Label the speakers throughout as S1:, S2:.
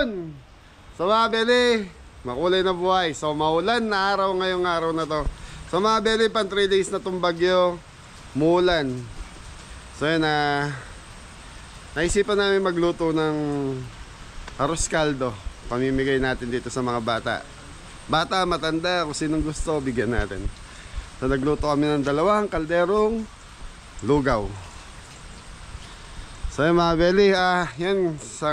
S1: Yun! So mga beli, makulay na buhay. So maulan na araw ngayong araw na to. So mga beli, pan 3 days na itong bagyo, muulan. So yun naisipan namin magluto ng arroz caldo. Pamimigay natin dito sa mga bata. Bata, matanda, kung sinong gusto, bigyan natin. So nagluto kami ng 2 kalderong lugaw. So yun mga beli, yan sa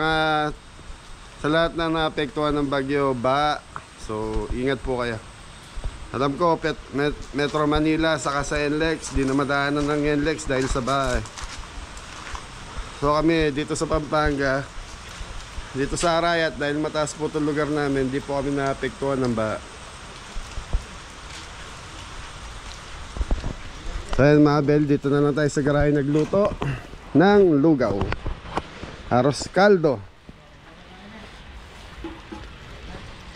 S1: lahat na naapektuhan ng bagyo, so ingat po kayo. Alam ko Metro Manila saka sa NLEX, di na madaanan ng NLEX dahil sa bahay. So kami dito sa Pampanga, dito sa Arayat, dahil mataas po itong lugar namin, di po kami naapektuhan ng baha. So yan mga bel, dito na lang tayo sa garahe nagluto ng lugaw, arroz caldo.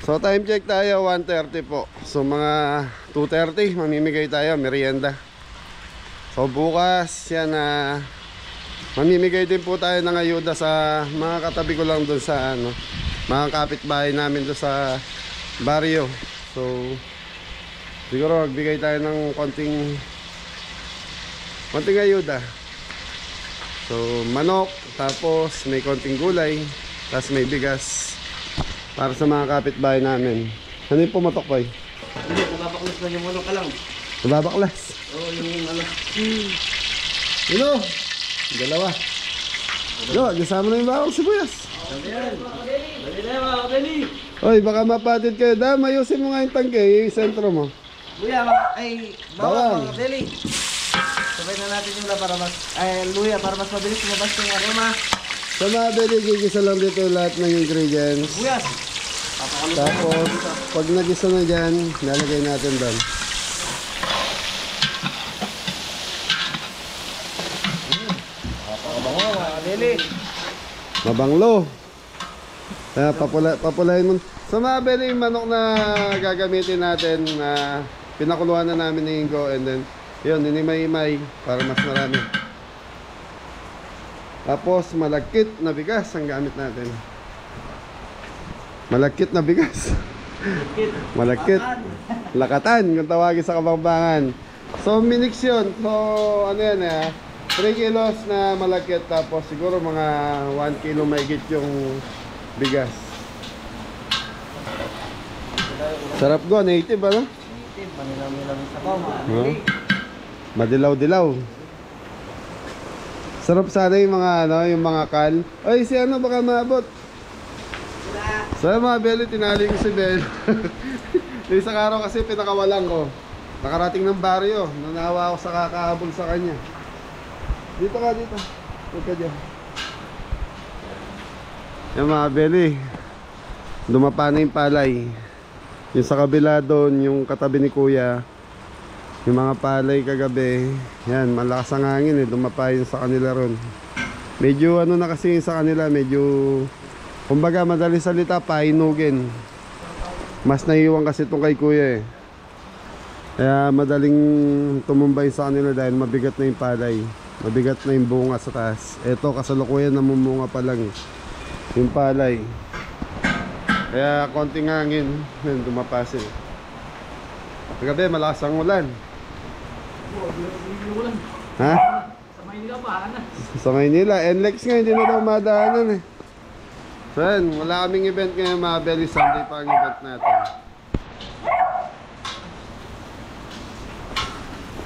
S1: So time check tayo 1:30 po. So mga 2:30 mamimigay tayo merienda. So bukas yan mamimigay din po tayo ng ayuda sa mga katabi ko lang doon sa mga kapitbahay namin doon sa baryo. So siguro magbigay tayo ng konting ayuda. So manok, tapos may konting gulay, tapos may bigas para sa mga kapitbahay namin. Ano yung pumatok pa eh?
S2: Hindi, nababaklas lang yung manok ka lang.
S1: Nababaklas?
S2: Oo, yung
S1: Ilo! 2. Yo, kasama na yung bakong sibuyas.
S2: Dali yan. Dali na mga kabeli.
S1: Oy, baka mapatid kayo. Ayusin mo nga yung tangke, yung sentro mo.
S2: Luya, bawang mga kabeli. Sabay na natin yung luya para mas mabilis lumabas yung aroma.
S1: Sa mga beli, gigisa lang dito lahat ng ingredients.
S2: Buyas.
S1: Tapos, pag nagisa na dyan, lalagay natin doon.
S2: Mabango, mga kabeli.
S1: Mabanglo. Kaya papulahin mo. Sa mga beli, yung manok na gagamitin natin na pinakuluan na namin ni Ingo, and then yun, ninimay-imay para mas marami. Tapos malagkit na bigas ang gamit natin. Malagkit na bigas. Malagkit. Lakatan kung tawagin sa Kabambangan. So minix yun. So ano yan 3 kilos na malagkit, tapos siguro mga 1 kilo mahigit yung bigas. Sarap go, native ano?
S2: Native, manilaw-nilaw sa sabaw mga kabeli.
S1: Madilaw-dilaw. Sarap sana yung mga yung mga kal. Ay, si baka maabot. So mga beli, tinali ko si Bel. Yung isang araw kasi pinakawalan ko. Nakarating ng baryo. Nanawa ako sa kakahabol sa kanya. Dito ka, dito. Huwag ka dyan. Yung mga beli, dumapa na yung palay. Yung sa kabila doon, yung katabi ni Kuya, yung mga palay kagabi, yan, malakas ang hangin dumapa yun sa kanila ron. Medyo na kasi sa kanila, medyo, kumbaga madaling salita, pahinugin. Mas naiiwan kasi itong kay Kuya Kaya madaling tumumbay sa kanila dahil mabigat na yung palay. Mabigat na yung bunga sa taas. Eto, kasalukuyan namumunga pa lang yung palay. Kaya konting hangin, dumapa sila. Kagabi, malakas ang ulan. Ha?
S2: Sa Maynila pa,
S1: Sa Maynila, NLEX nga, hindi na daw madaanan So yan, wala kaming event ngayon mga Belly. Sunday pa ang event natin.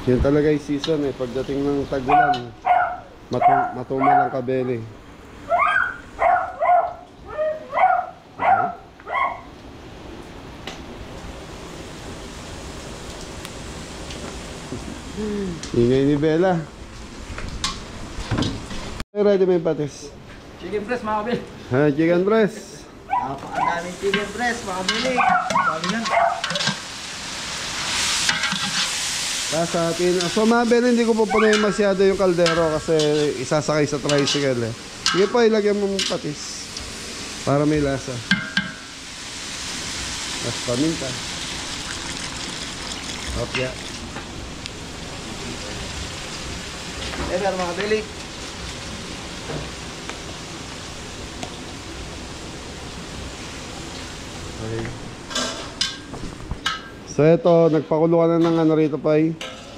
S1: Yun talaga yung season pagdating ng tag-ulan, matuma lang ka Belly. Ingay ni Bella. Ready mo yung patis?
S2: chicken breast mga kabeli.
S1: Chicken breast.
S2: Napakadaming chicken breast mga kabeli. Sabi yan.
S1: Sa atin. So mga Bella, hindi ko pupunuin masyado yung kaldero kasi isasakay sa tricycle Sige po, ilagyan mo yung patis para may lasa. Tapos paminta. Okay.
S2: Pero mga kabeli.
S1: Okay. So ito, nagpakulo ka na ng ano rito, Pai?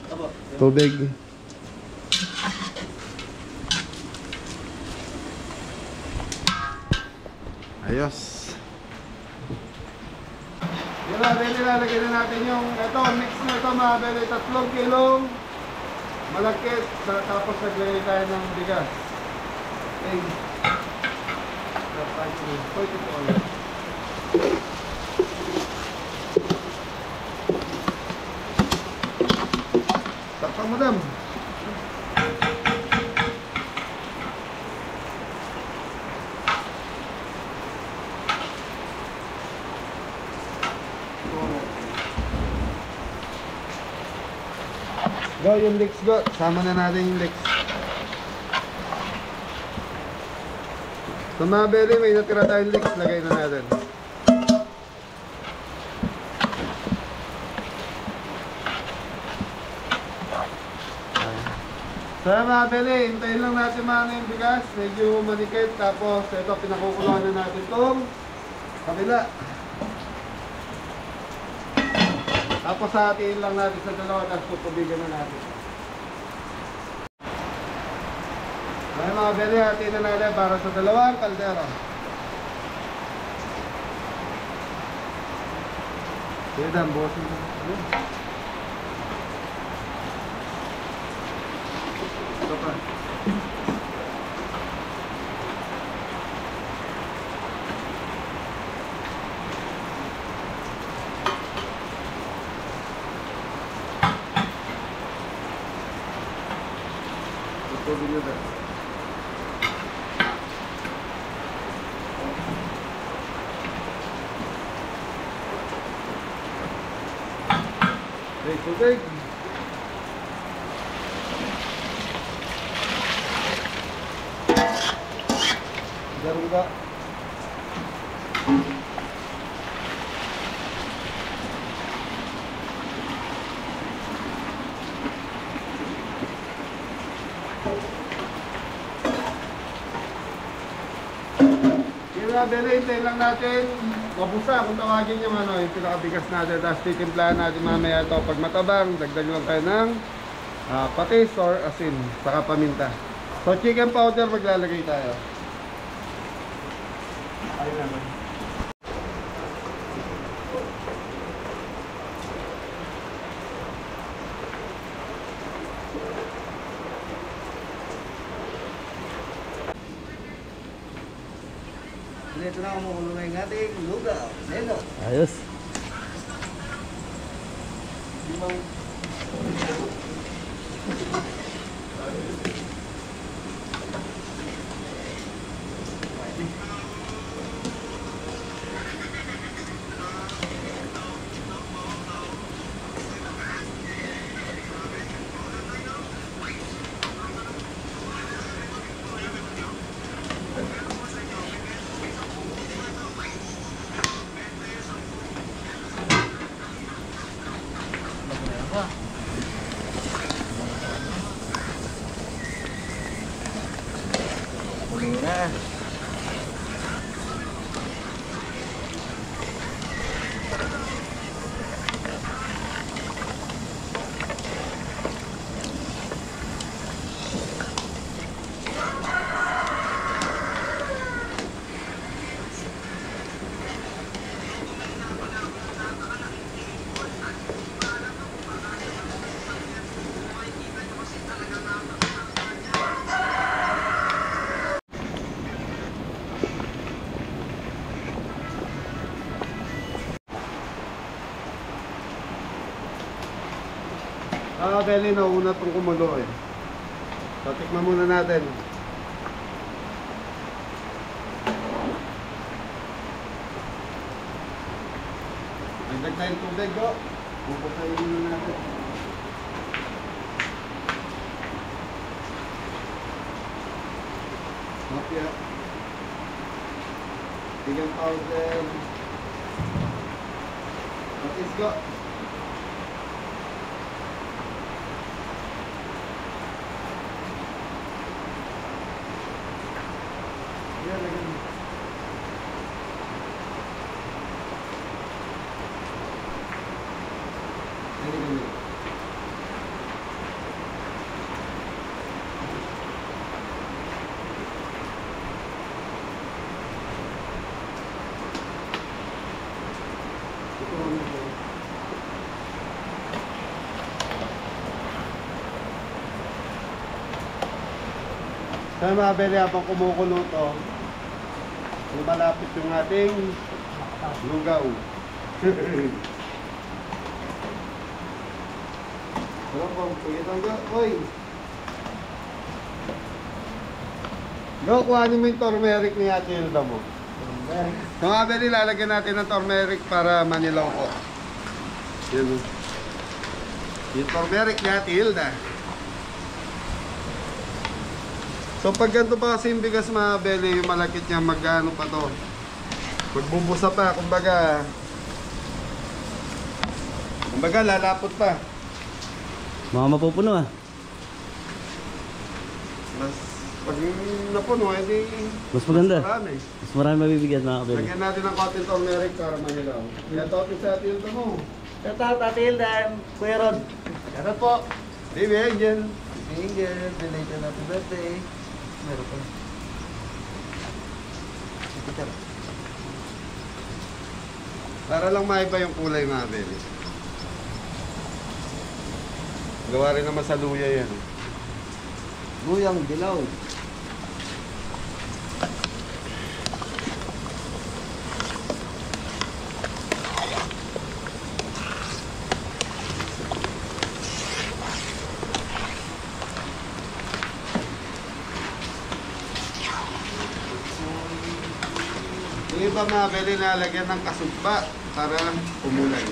S2: Opo.
S1: Tubig. Ayos. Yun na, nilalagay na natin yung ito, mix na ito mga bele, 3 kilong malagkit, tapos naglagay tayo ng bigas. Okay. Pwede po ulit. Takpan mo, dam. Go, yung leeks, go. Sama na natin yung leeks. Sa mga bele, may natira tayong leeks. Lagay na natin. So mga bele, hintayin lang natin mga yung bigas. Medyo manikit. Tapos ito, pinakukuluan na natin itong kabila. Tapos hatiin lang natin sa dalawa, tapos tutubigan na natin. Ay mga bele, hatiin na natin para sa dalawang kaldero. Sige dan, bosin mo. Ito pa. Tubig nyo ba? Okay, tubig. Garuga. Kaya bele, hintayin lang natin mabusa kung tawagin yung ano, yung pinakabigas natin. Tapos titimplahan natin mamaya ito. Pag matabang, dagdag lang tayo ng patis or asin, saka paminta. So chicken powder maglalagay tayo. Ayun naman.
S2: Dito na kumukulo na yung ating lugaw. Nelo.
S3: Ayos.
S2: Muli na.
S1: Bele, nauna itong kumulo eh. So, tikman muna natin. Dagdag tayong tubig, go. Pupusayin muna natin. Mafia. Chicken powder. Patis, go. So mga beli, habang kumukulo to, lumalapit yung ating lugaw. Ano po, pagkitang go, oy! Go, kuhanin mo yung turmeric ni Ate Hilda mo. So mga beli, lalagyan natin ng turmeric para manilaw ko. Yun. Yung turmeric ni Ate Hilda. So pag ganito pa kasi yung bigas mga beli, yung malakit niya, mag-ano pa to. Magbubusa pa, kumbaga lalapot pa.
S3: Mga mapupuno ah.
S1: Mas pag napuno, hindi
S3: Mas maganda.
S1: marami.
S3: Mas marami mabibigyan mga kabeli.
S1: Lagyan natin ng konting turmeric para manilaw. Yan totin sa Ate Hilda mo.
S2: Shout out Ate Hilda and Kuya Rod. Shout out po.
S1: Baby Angel.
S2: Angel, belated happy birthday. Meron pa. Picture.
S1: Para lang maiba yung kulay mga beli. Gawa rin naman sa luya yan.
S2: Luyang dilaw.
S1: Yung iba mga beli nalagyan ng kasugba para umulay.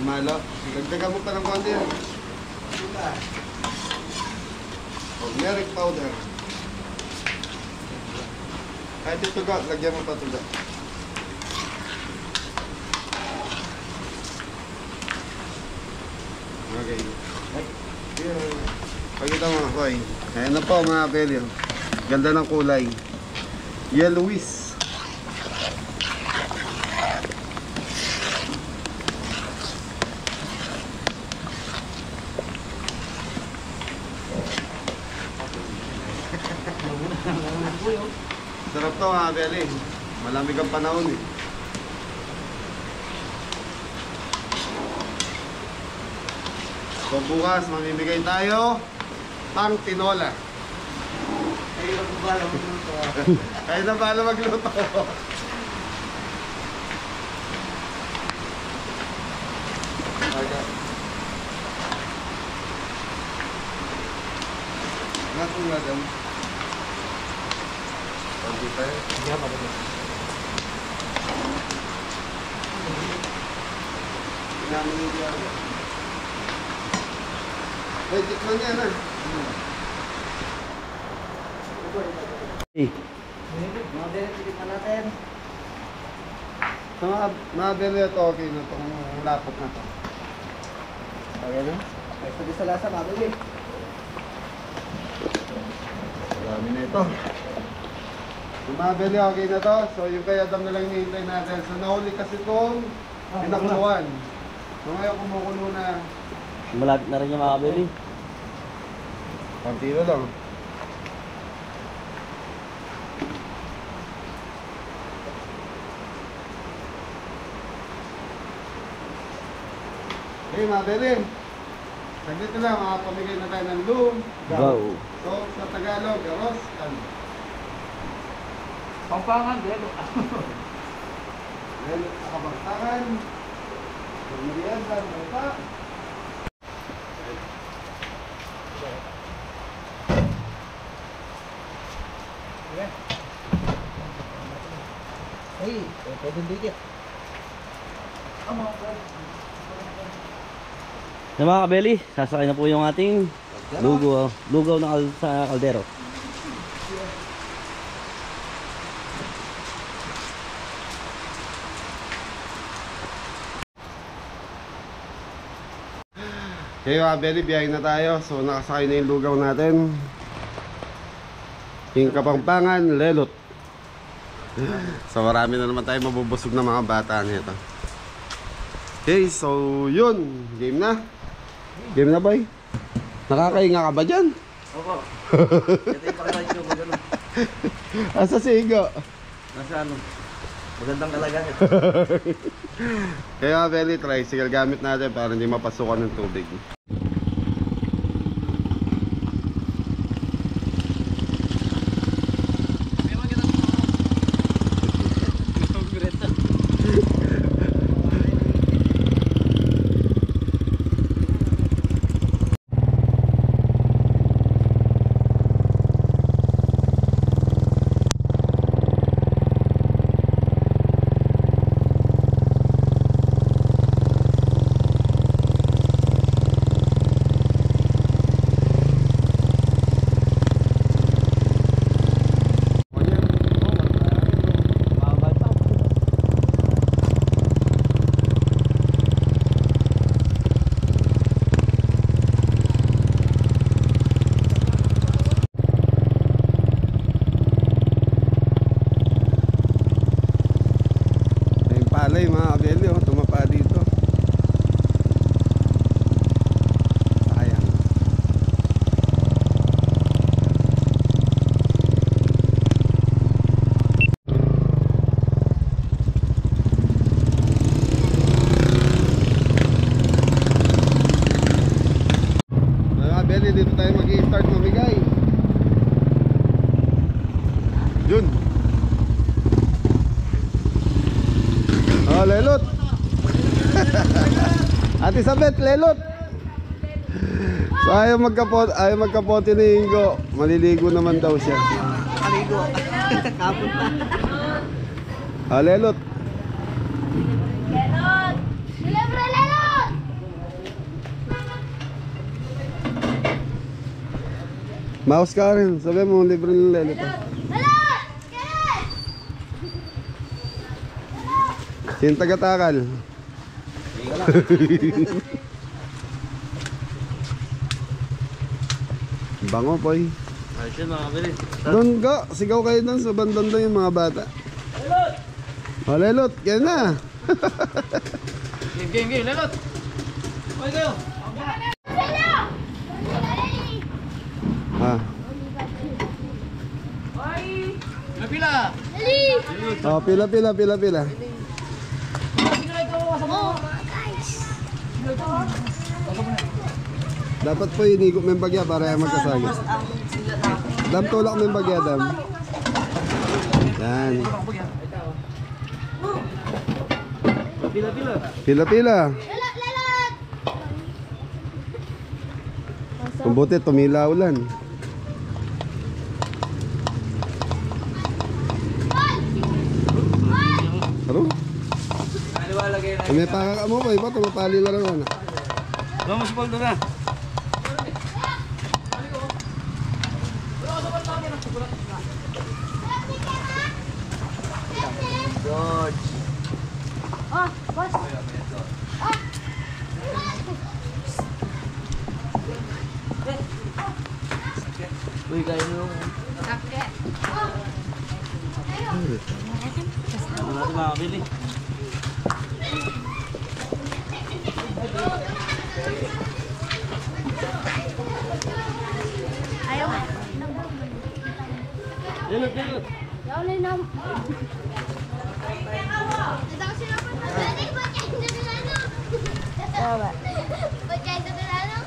S1: Malo. Dagdagan mo pa ng konti yan. Turmeric powder. Kahit yung tuga, lagyan mo pa tuga. Okay. Pagkita mo, Koy. Ayan na po mga peli. Ganda ng kulay. Yellowish. Sarap to mga peli. Malamig ang panahon eh. So bukas mamimigay tayo pang tinola.
S2: Ayun ang bala mo dito.
S1: Kaya na pala magluto. Natong lagam. Pagdi tayo.
S2: Yeah, pagod.
S1: Namin yung diyan. Ay, tikman niya na.
S3: Eh,
S2: Mga bere, tikit na natin.
S1: So mga beli ito, okay na itong lapot na ito. Okay na?
S2: Ay, sabi sa lasa, mga bere.
S1: Marami na ito. Yung mga beli, okay na to. So yung kay Adam na lang hinihintay natin. So nahuli kasi itong pinakuluan. So ngayon kumukulo na.
S3: malapit na rin yung mga kabeli.
S1: Konti na lang. Hey mga beli. Saglit na lang, makapamigay na tayo ng loom.
S3: Go.
S1: So sa Tagalog, garos,
S2: Pampangan, delo.
S1: Well, nakabagtakan. Pagmarihan lang, pa.
S2: Ay, pwedeng dikit.
S3: Sa mga kabeli, sasakay na po yung ating lugaw ng sa kaldero.
S1: Okay mga beli, biyahe na tayo. So nakasakay na yung lugaw natin. Yung Kapampangan, Lelot. So marami na naman tayo mabubusog na mga bata nito. Okay, so yun. Game na. Game na boy. Nakakahinga ka ba dyan?
S2: Opo. Ito yung pakita ko ba gano'n?
S1: Asa si Igo?
S2: Nasa ano? Magandang kalagayan.
S1: Kaya Belly, tricycle gamit natin para hindi mapasukan ng tubig. Palay mga kabeli, oh, tumapa dito. Sayang. Mga kabeli, dito tayo mag-i-start mamigay. Yun. Oh, lelot. Ate Sabet, lelot. So ayaw magkapote ni Ingo. Maliligo naman daw siya.
S2: Maligo. Kapon pa.
S1: Ah, lelot.
S4: Lelot! Libre lelot!
S1: Mouse ka rin. Sabi mo, libre ng lelot. Ah.
S4: Lelot! Kenneth!
S1: Sino taga-takal? Bango, boy.
S3: Ayos yun mga kabili.
S1: Doon ka, sigaw kayo doon sa bandang doon yung mga bata. Lelot! Oh, lelot, yan na.
S2: Game, lelot. Okay kayo.
S4: Lelot!
S1: Ah.
S2: Pila.
S4: Dali!
S1: Oh, pila.
S4: Oh, guys!
S1: Dapat po inigo may bagya para magkasagi. Dam tulak may bagya, dam. Yan. Pila.
S4: Lelot! Lelot!
S1: Mabuti, tumila ulan. Ano? May pakaka mo pa, iba tumapali na lang na.
S3: Vamos sa paldo na.
S2: George.
S4: Oh, boss!
S2: Uy, kayo nung.
S3: Ano natin mga kabili?
S4: Ayaw nga.
S3: Lelot.
S4: Yaw na nam. Ito kasi naman. Dali, ba't kayo na bilano? Ba't kayo na bilano?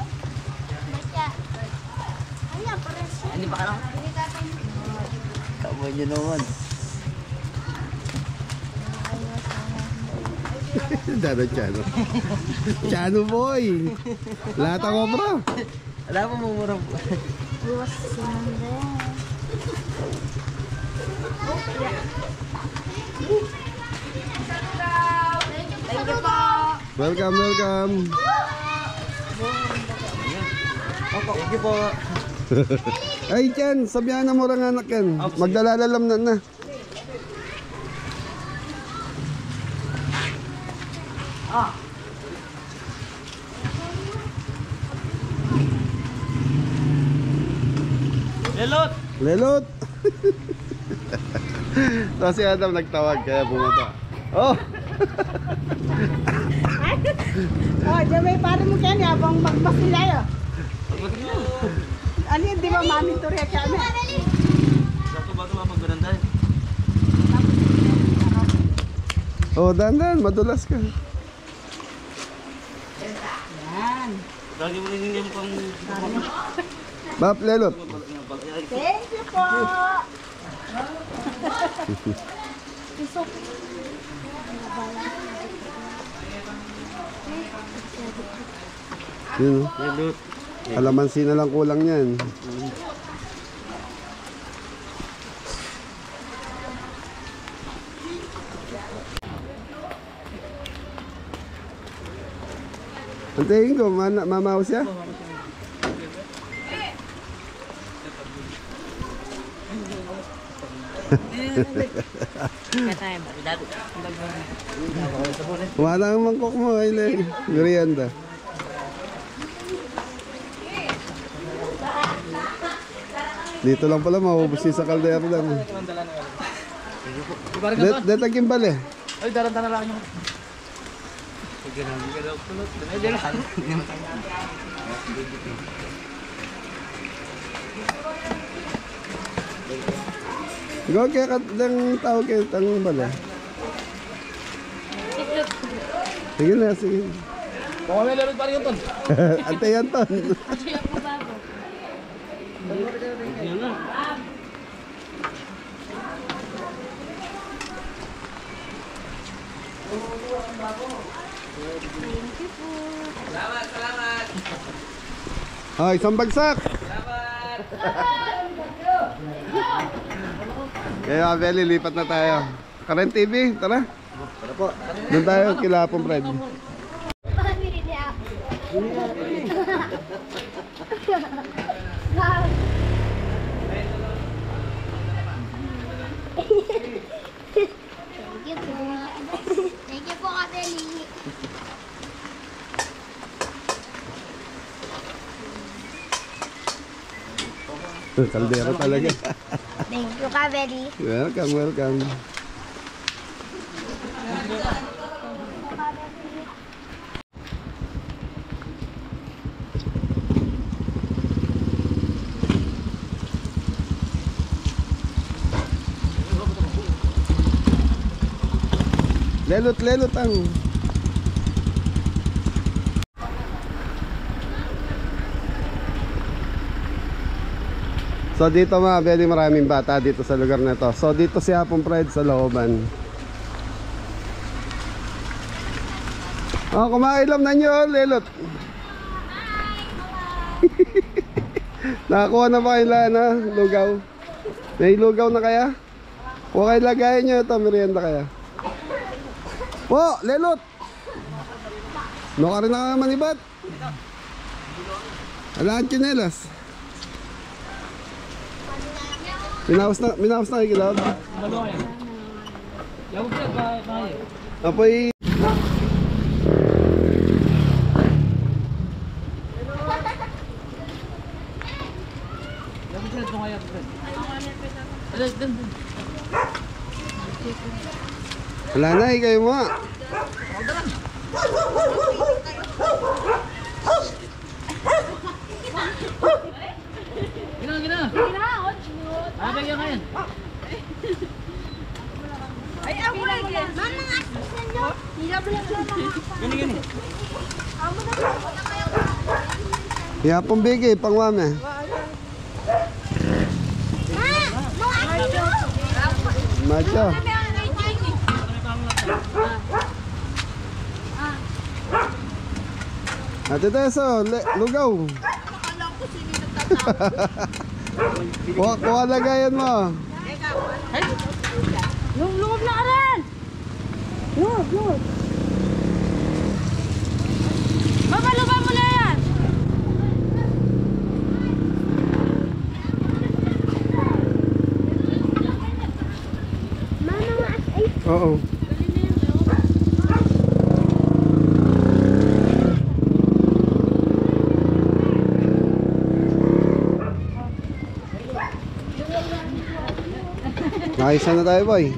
S4: Ba't ka? Ayan, pares.
S2: Hindi pa ka lang.
S4: Hindi tatay.
S2: Kamay nyo naman.
S1: Dada Chano. Chano boy. Lahat ako bro.
S2: Alam mo, mumurang.
S4: Buwas sinanda. Thank you po.
S1: Welcome.
S2: Thank you po.
S1: Ay, Chan, sabihan na mo lang anak yan. Magdalalalam na. Lelot. Tapos si Adam nagtawag kaya bumaba. Oh!
S5: Oh, Jamay, para mo kaya niya abang magbas nila yun. Ano yun, di ba monitor ya kami?
S3: Satu ba ito mga pagbaranda eh?
S1: Oh, dandan, madulas ka.
S5: Yan.
S3: Lagi mo rin yung pang...
S1: Bap, lelot.
S5: Thank you po.
S1: Yun, oh.
S3: Lelot.
S1: Kalamansi na lang kulang yan. Antayin ko, mamaw siya. Wala ang mangkok mo, Aileen. Merienda. Dito lang pala, maubos siya sa kaldero lang. Dito gimbal eh.
S2: Ay, daranta na lang yung...
S1: Go kaya kat ng tao kayo tang bala. Sige na, sige.
S2: Baka may lalot pa rin yung ton.
S1: Ante yan ton.
S3: Yun na.
S1: Oh, isang bagsak. Kaya Beli, lipat na tayo. Karen TV, tara. Tara po. Doon tayo, kilapong Fred.
S4: Pamili niya ako. Thank you po. Thank you po, Kabeli.
S1: Kaldero talaga.
S4: Thank you, Kabeli.
S1: Welcome, welcome. Lelot ang. So dito mga Beli, maraming bata dito sa lugar na to. So dito si Hapong Pride sa looban. Oh, kumailam na nyo, Lelot. Nakakuha na ba kayo na lugaw? May lugaw na kaya? Huwag kayo lagayan nyo ito, merienda kaya. Po, Lelot! No ka rin na manibat? Wala ang chinelas. Minawas na kayo kilab? Apoy. Wala na eh, kayo mo.
S2: Gina. Abay yan ngayon.
S5: Ay, ako na yan.
S4: Mama, nga sa inyo.
S2: Gini.
S1: Kaya pong bigay, pangwame. Macho. Ate Teso, lugaw. Kuha lagayan mo.
S5: Lungog na ka rin. Lungog. Babaluban mo na yan.
S4: Mama, nga ay.
S1: Oo. Naisa na tayo, boy.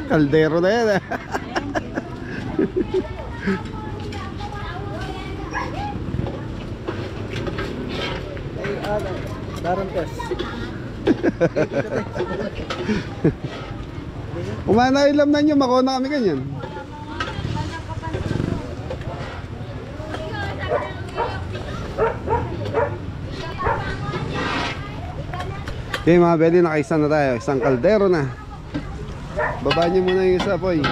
S1: Kaldero na yan, eh.
S2: Daron test.
S1: Umana ilam na nyo, makuna kami kanyan. Okay mga Beli, nakaisa na tayo. Isang kaldero na. Baba nyo muna yung isa, Poy.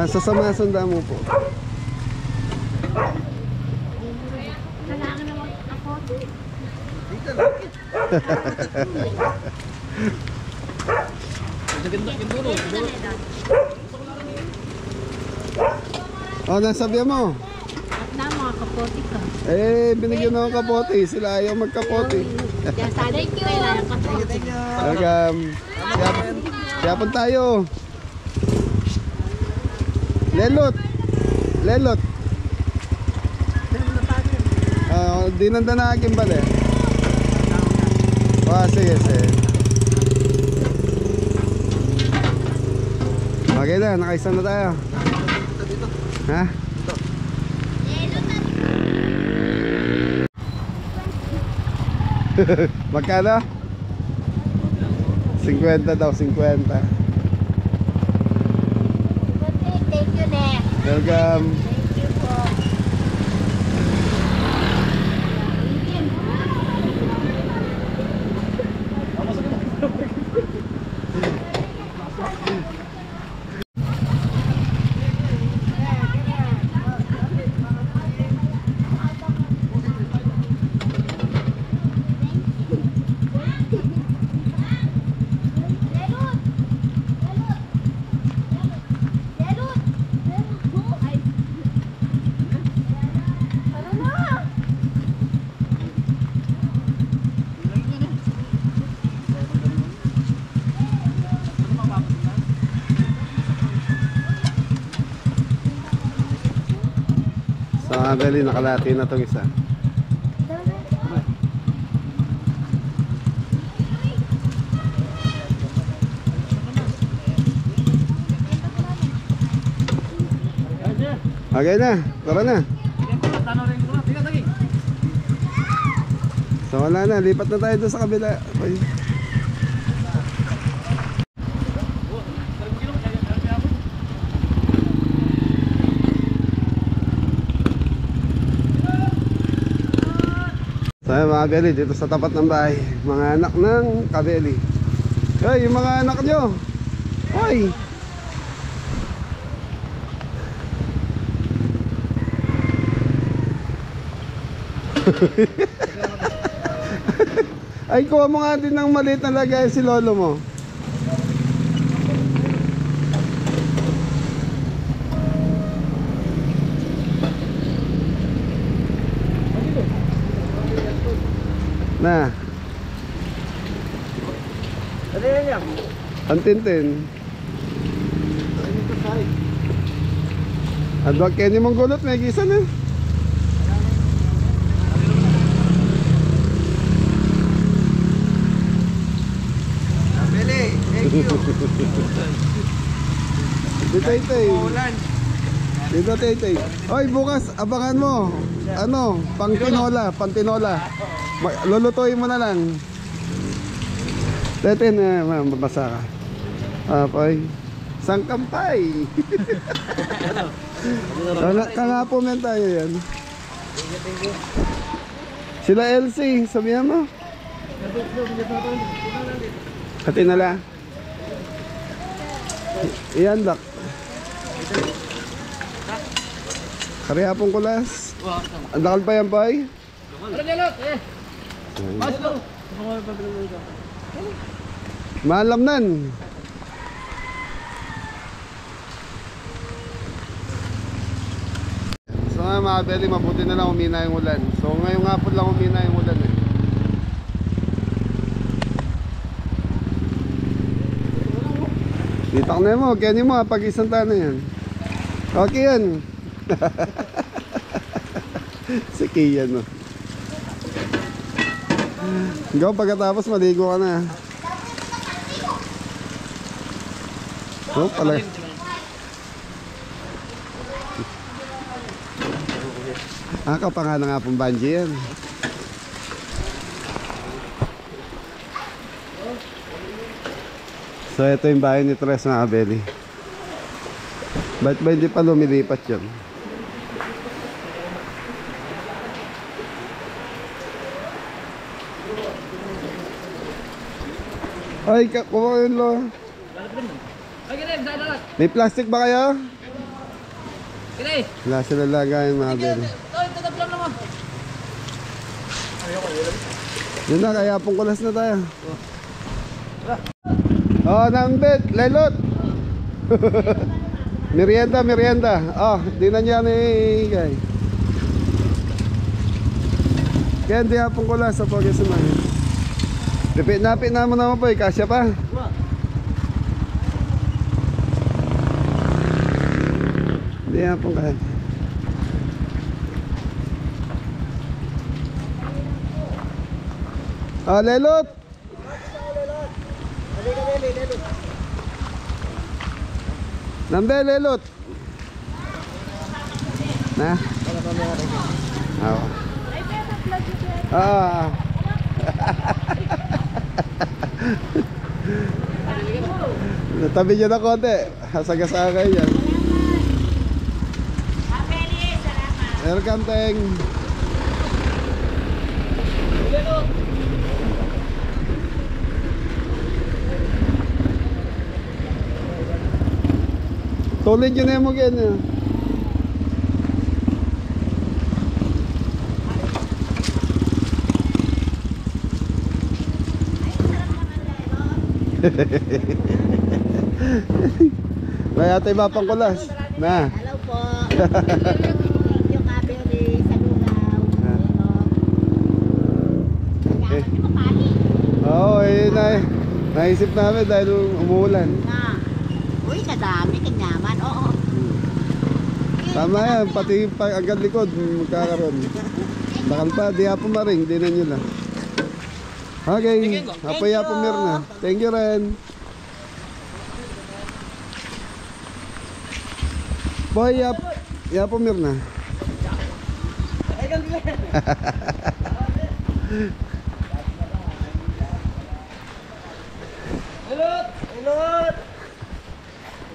S1: Sasama sanda mo po.
S4: Kailangan naman ako.
S1: Oh, nasabihan mo.
S4: At na mga kapote ka.
S1: Eh, binigyan ako ng kapote. Sila ayaw magkapote.
S4: Kaya sana kailangan kapote.
S1: Welcome. Siyapan tayo. Lelot. Lelot. Di nanda na aking bali. Sige, sige. Okay na, nakaisa na tayo. Ha? Magkano? 50 daw, 50.
S4: Thank you, Ne.
S1: Welcome.
S4: Thank you po.
S1: So mga Beli, nakalati na itong isa. Okay na, tara na. So wala na, lipat na tayo doon sa kabila. Okay. So ayun, mga Beli, dito sa tapat ng bahay, mga anak ng Kabeli. Hoy, yung mga anak nyo. Hoy. Ay, kuha mo nga din ng maliit na lagay si lolo mo. Na.
S2: Ano yan yan?
S1: Ang tintin. Adwag Kenny mong gulot, may gisa na.
S2: Beli, thank you.
S1: Dito,
S2: Ulan.
S1: Dito, Tay. Oy, bukas, abangan mo. Ano, pang tinola. Lulutuin mo na lang. Tete na, mabasa ka. Apoy. Sangkampay. Kangapo men tayo yan. Sila Elsie, sabihan mo. Katinala. Iyandak. Karihapong kulas. Ang dakal pa yan, Pai. Malamnan. So nga mga Beli, mabuti na lang umina yung ulan. So ngayong hapon lang umina yung ulan eh. Ditak na mo, Kenny mo, pag-isang na yan. Okay yan. Si Kian, no. Ikaw pagkatapos maligo ka na. Oh, pala. Kapangalan nga pong Banji yan. So ito yung bahay ni Tres na Abeli. Ba't ba hindi pa lumilipat yun? Ay, kumain lo. May plastic ba kayo? Wala sila lagayan mga Abeli. Yun na, kaya pong kulas na tayo. Oh, nang bed, lelot. Merienda, merienda. Oh, di na niya ni guys. Kaya hindi hapong kulas sa pag-isumay. Napit na mo naman po, kasya pa. Hindi hapong kulas. Oh, lelot. Nambe, lelot. Na? Oo. Natabi niyo na konti. Hasag-asa kayo yan. Welcome, Teng. Tulid yun na yung mga yan. Kaya tayo mapang kulas. Na.
S4: Hello po. Yung kabeli sa lugaw.
S1: Okay. Oo, naisip namin dahil umuulan.
S4: Na. Uy, kadami, kanyaman. Oo.
S1: Tama yan, pati agad likod magkakaroon. Bakal pa, di hapo maring, di na nyo lang. Okay, apoy hapo na. Thank you Ren. Boy, hapo na.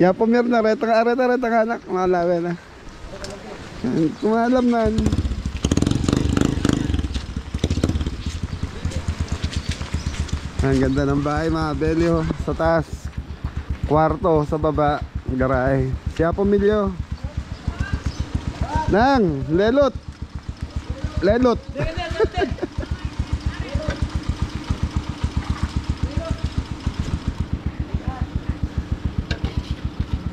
S1: Yapo na, retang anak, malawi na. Kumalam na. Ang ganda ng bahay mga Abeli ho. Sa taas, kwarto, sa baba, garahe. Siya pumilyo. Nang, lelot. Lelot.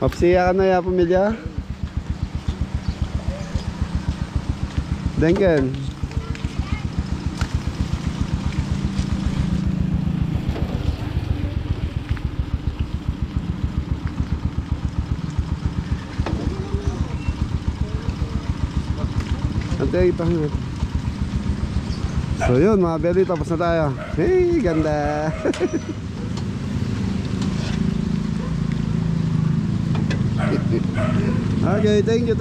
S1: Opsiya ka na ya pamilya. Dengen. Antay pahingit. So yun mga Abeli, tapos na tayo. Hey, ganda. Okay, thank you.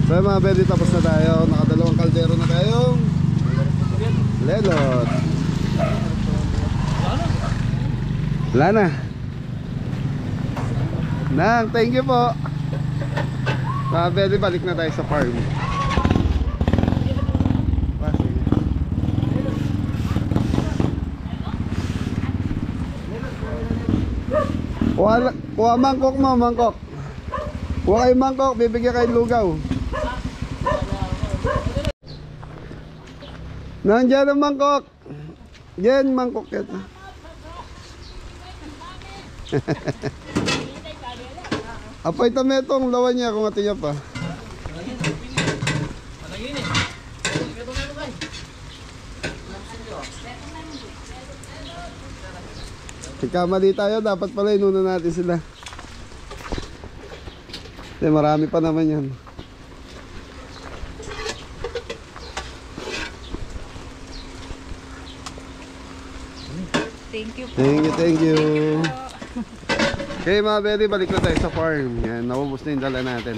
S1: So mga Abeli, tapos na tayo. Nakadalawang kaldero na tayong lelot. Wala na. Nang, thank you po. Mga Abeli, balik na tayo sa farm. Kuha mangkok mo, mangkok. Kuha kayo mangkok, bibigyan kayo lugaw. Nandiyan ang mangkok. Yan, mangkok yan. Apoy tametong lawan niya kung atin niya pa. Kamali tayo, dapat pala inuna natin sila. Kasi marami pa naman yan. Thank you. Okay mga Abeli, balik na tayo sa farm. Yan, naubos na yung dala natin.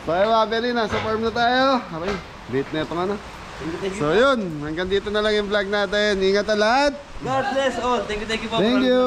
S1: So ayun mga Beli, nasa farm na tayo. Okay, bait na itong ano. So yun, hanggang dito na lang yung vlog natin. Ingat ang lahat.
S3: God bless all. Thank you po.
S1: Thank you.